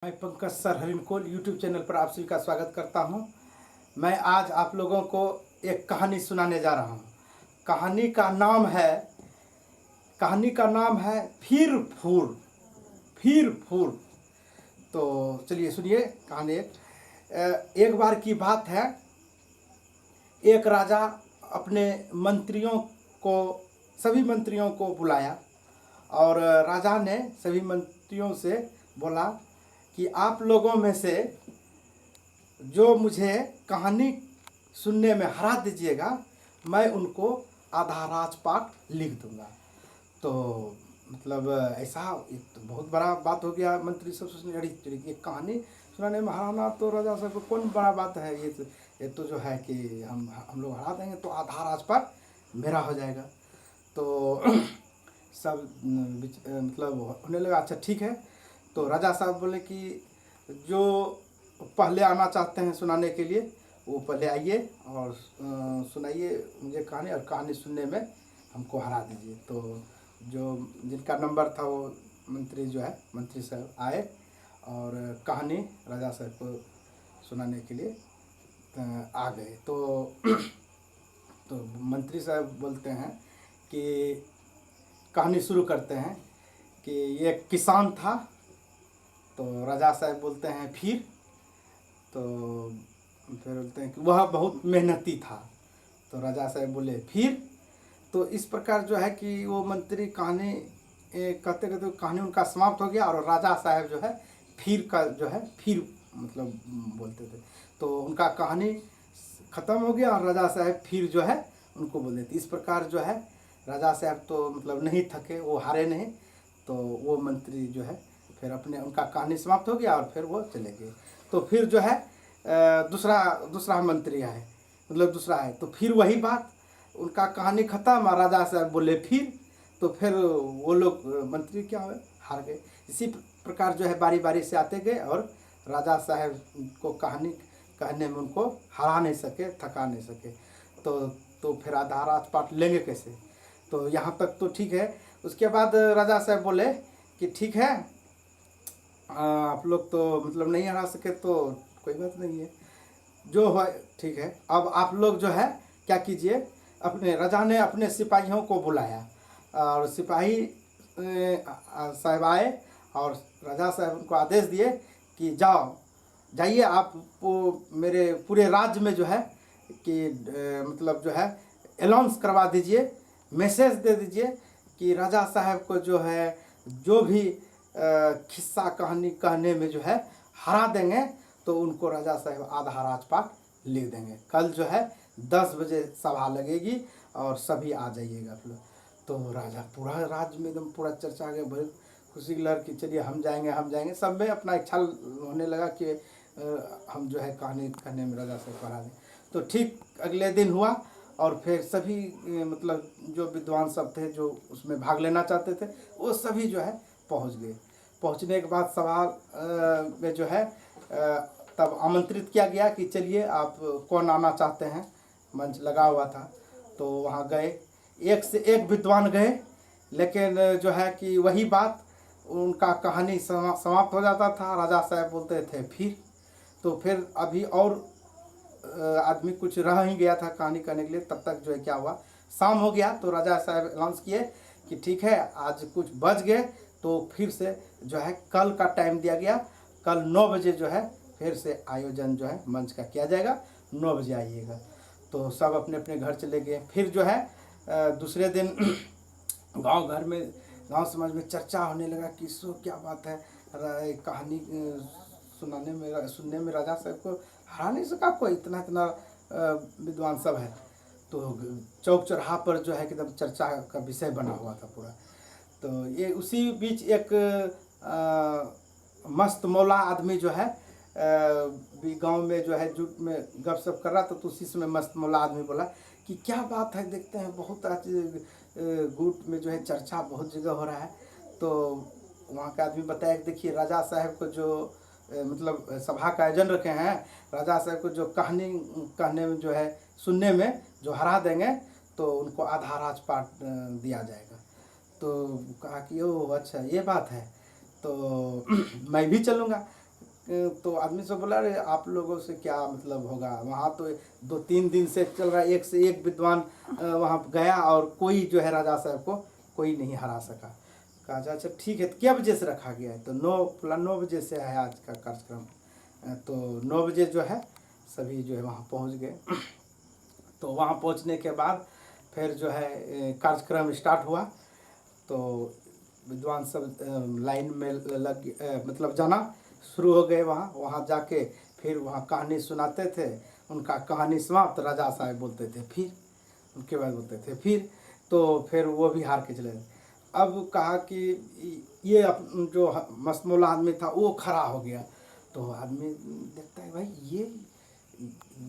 मैं Pankaj sir हरिणकोल YouTube channel पर आप सभी का स्वागत करता हूं। मैं आज आप लोगों को एक कहानी सुनाने जा रहा हूं। कहानी का नाम है फिर फूल। फिर फूल। तो चलिए सुनिए कहानी। एक बार की बात है, एक राजा अपने मंत्रियों को सभी मंत्रियों को बुलाया और राजा ने सभी मंत्रियों से बोला कि आप लोगों में से जो मुझे कहानी सुनने में हरा दीजिएगा, मैं उनको आधा राजपाट लिख दूंगा। तो मतलब ऐसा एक तो बहुत बड़ा बात हो गया। मंत्री सब सोचने अड़ी ये कहानी सुनाने में हराना तो राजा साहब को कौन बड़ा बात है। ये तो जो है कि हम लोग हरा देंगे तो आधा राजपाट मेरा हो जाएगा। तो सब मतलब होने लगा। अच्छा ठीक है। तो राजा साहब बोले कि जो पहले आना चाहते हैं सुनाने के लिए वो पहले आइए और सुनाइए मुझे कहानी, और कहानी सुनने में हमको हरा दीजिए। तो जो जिनका नंबर था वो मंत्री साहब आए और कहानी राजा साहब को सुनाने के लिए आ गए। तो मंत्री साहब बोलते हैं कि कहानी शुरू करते हैं कि ये किसान था। तो राजा साहब बोलते हैं फिर बोलते हैं कि वह बहुत मेहनती था। तो राजा साहब बोले फिर। तो इस प्रकार जो है कि वो मंत्री कहानी कहते कहते कहानी उनका समाप्त हो गया और राजा साहब जो है फिर का जो है फिर मतलब बोलते थे। तो उनका कहानी ख़त्म हो गया और राजा साहब फिर जो है उनको बोल देते। इस प्रकार जो है राजा साहब तो मतलब नहीं थके, वो हारे नहीं। तो वो मंत्री जो है फिर उनका कहानी समाप्त हो गया और फिर वो चले गए। तो फिर जो है दूसरा मंत्री आए, मतलब दूसरा है। तो फिर वही बात, उनका कहानी ख़त्म और राजा साहब बोले फिर। तो फिर वो लोग मंत्री क्या हुए, हार गए। इसी प्रकार जो है बारी बारी से आते गए और राजा साहब को कहानी कहने में उनको हरा नहीं सके, थका नहीं सके। तो फिर आधा राजपाट लेंगे कैसे। तो यहाँ तक तो ठीक है। उसके बाद राजा साहब बोले कि ठीक है, आप लोग तो मतलब नहीं हरा सके तो कोई बात नहीं है, जो है ठीक है। अब आप लोग जो है क्या कीजिए, राजा ने अपने सिपाहियों को बुलाया और सिपाही साहब आए और राजा साहब उनको आदेश दिए कि जाइए आप मेरे पूरे राज्य में जो है कि मतलब जो है अनाउंस करवा दीजिए, मैसेज दे दीजिए कि राजा साहब को जो है जो भी खिस्सा कहानी कहने में जो है हरा देंगे तो उनको राजा साहब आधा राजपाट लिख देंगे। कल जो है 10 बजे सभा लगेगी और सभी आ जाइएगा आप लोग। तो राजा पूरा राज्य में एकदम पूरा चर्चा आ गया, बड़ी खुशी की लहर कि चलिए हम जाएंगे। सब में अपना इच्छा होने लगा कि हम जो है कहानी कहने में राजा साहब को हरा दें। तो ठीक अगले दिन हुआ और फिर सभी मतलब जो विद्वान सब थे जो उसमें भाग लेना चाहते थे वो सभी जो है पहुंच गए। पहुंचने के बाद सभा में जो है तब आमंत्रित किया गया कि चलिए आप कौन आना चाहते हैं, मंच लगा हुआ था। तो वहाँ गए, एक से एक विद्वान गए, लेकिन जो है कि वही बात उनका कहानी समाप्त हो जाता था। राजा साहब बोलते थे फिर। तो फिर अभी और आदमी कुछ रह ही गया था कहानी कहने के लिए। तब तक जो है क्या हुआ, शाम हो गया। तो राजा साहब अनाउंस किए कि ठीक है आज कुछ बच गए तो फिर से जो है कल का टाइम दिया गया, कल 9 बजे जो है फिर से आयोजन जो है मंच का किया जाएगा, 9 बजे आइएगा। तो सब अपने अपने घर चले गए। फिर जो है दूसरे दिन गांव समाज में चर्चा होने लगा कि सो क्या बात है, कहानी सुनने में राजा साहब को हरा नहीं सका कोई, इतना विद्वान सब है। तो चौक चौराहा पर जो है एकदम चर्चा का विषय बना हुआ था पूरा। तो ये उसी बीच एक मस्त मौला आदमी जो है भी गांव में जो है जुट में गपशप कर रहा था। तो उसी समय मस्त मौला आदमी बोला कि क्या बात है, देखते हैं बहुत आज गुट में जो है चर्चा बहुत जगह हो रहा है। तो वहाँ का आदमी बताया कि देखिए राजा साहब को जो मतलब सभा का आयोजन रखे हैं, राजा साहब को जो कहानी कहने में जो है सुनने में जो हरा देंगे तो उनको आधा राजपाट दिया जाएगा। तो कहा कि ओ अच्छा ये बात है तो मैं भी चलूँगा। तो आदमी सब बोला अरे आप लोगों से क्या मतलब होगा, वहाँ तो 2-3 दिन से चल रहा है, एक से एक विद्वान वहाँ गया और कोई जो है राजा साहब को कोई नहीं हरा सका। कहा अच्छा ठीक है, तो क्या बजे से रखा गया है? तो 9 बजे से है आज का कार्यक्रम। तो 9 बजे जो है सभी जो है वहाँ पहुँच गए। तो वहाँ पहुँचने के बाद फिर जो है कार्यक्रम स्टार्ट हुआ। तो विद्वान सब लाइन में मतलब जाना शुरू हो गए। वहाँ जाके फिर वहाँ कहानी सुनाते थे। उनका कहानी समाप्त, राजा साहब बोलते थे फिर, उनके बाद बोलते थे फिर। तो फिर वो भी हार के चले गए। अब कहा कि ये जो मस्तमौला आदमी था वो खड़ा हो गया। तो आदमी देखता है भाई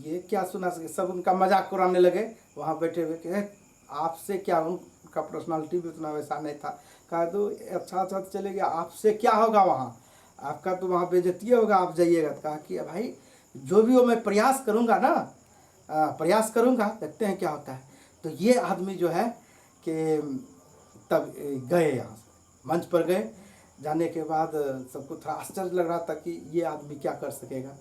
ये क्या सुना सके, सब उनका मजाक उड़ाने लगे वहाँ बैठे हुए कि आपसे क्या, उनका पर्सनालिटी भी उतना वैसा नहीं था। कहा तो अच्छा तो चले गया, आपसे क्या होगा वहाँ, आपका तो वहाँ बेइज्जती होगा, आप जाइएगा। तो कहा कि भाई जो भी हो मैं प्रयास करूँगा ना, प्रयास करूँगा, देखते हैं क्या होता है। तो ये आदमी जो है कि तब गए यहाँ से मंच पर गए। जाने के बाद सबको थोड़ा आश्चर्य लग रहा था कि ये आदमी क्या कर सकेगा।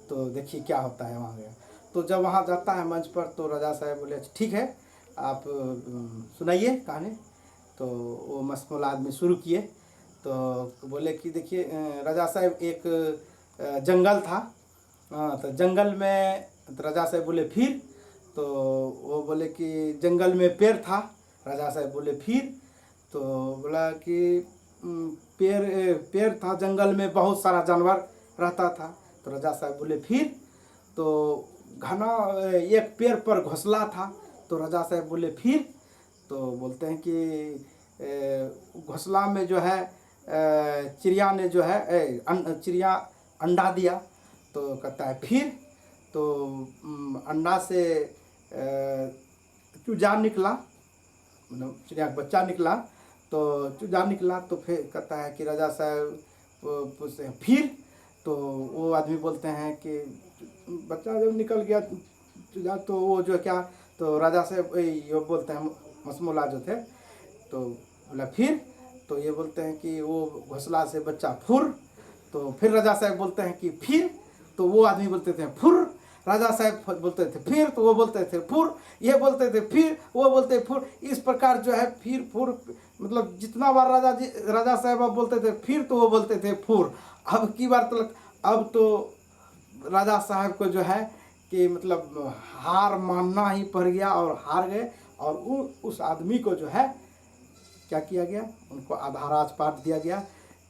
तो देखिए क्या होता है वहाँ गया। तो जब वहाँ जाता है मंच पर तो राजा साहब बोले ठीक है आप सुनाइए कहानी। तो वो मस्तमौला आदमी शुरू किए। तो बोले कि देखिए राजा साहब एक जंगल था। तो जंगल में, तो राजा साहब बोले फिर। तो वो बोले कि जंगल में पेड़ था। राजा साहब बोले फिर। तो बोला कि पेड़ था, जंगल में बहुत सारा जानवर रहता था। तो राजा साहब बोले फिर। तो घना एक पेड़ पर घोंसला था। तो राजा साहब बोले फिर। तो बोलते हैं कि घोंसला में जो है चिड़िया ने जो है चिड़िया अंडा दिया। तो कहता है फिर। तो अंडा से चूजा निकला, मतलब चिड़िया का बच्चा निकला। तो चूजा निकला। तो फिर कहता है कि राजा साहब पूछते हैं फिर। तो वो आदमी बोलते हैं कि बच्चा जब निकल गया चूजा, तो वो जो क्या, तो राजा साहब ये बोलते हैं मस्तमौला जो थे। तो बोला फिर। तो ये बोलते हैं कि वो घोंसला से बच्चा फुर। तो फिर राजा साहब बोलते हैं कि फिर। तो वो आदमी बोलते थे फुर। राजा साहब बोलते थे फिर। तो वो बोलते थे फुर। ये बोलते थे फिर, वो बोलते फुर। इस प्रकार जो है फिर फुर, मतलब जितना बार राजा साहब अब बोलते थे फिर, तो वो बोलते थे फुर। अब की बार तो अब तो राजा साहब को जो है कि मतलब हार मानना ही पड़ गया और हार गए। और उस आदमी को जो है क्या किया गया, उनको आधा राजपाट दिया गया।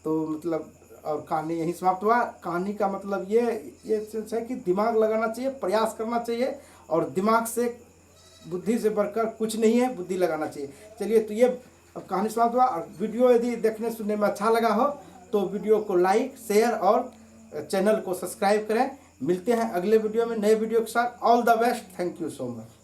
तो मतलब और कहानी यहीं समाप्त हुआ। कहानी का मतलब ये है कि दिमाग लगाना चाहिए, प्रयास करना चाहिए, और दिमाग से, बुद्धि से बढ़कर कुछ नहीं है, बुद्धि लगाना चाहिए। चलिए, तो ये अब कहानी समाप्त हुआ। और वीडियो यदि देखने सुनने में अच्छा लगा हो तो वीडियो को लाइक, शेयर और चैनल को सब्सक्राइब करें। मिलते हैं अगले वीडियो में नए वीडियो के साथ। All the best, thank you so much.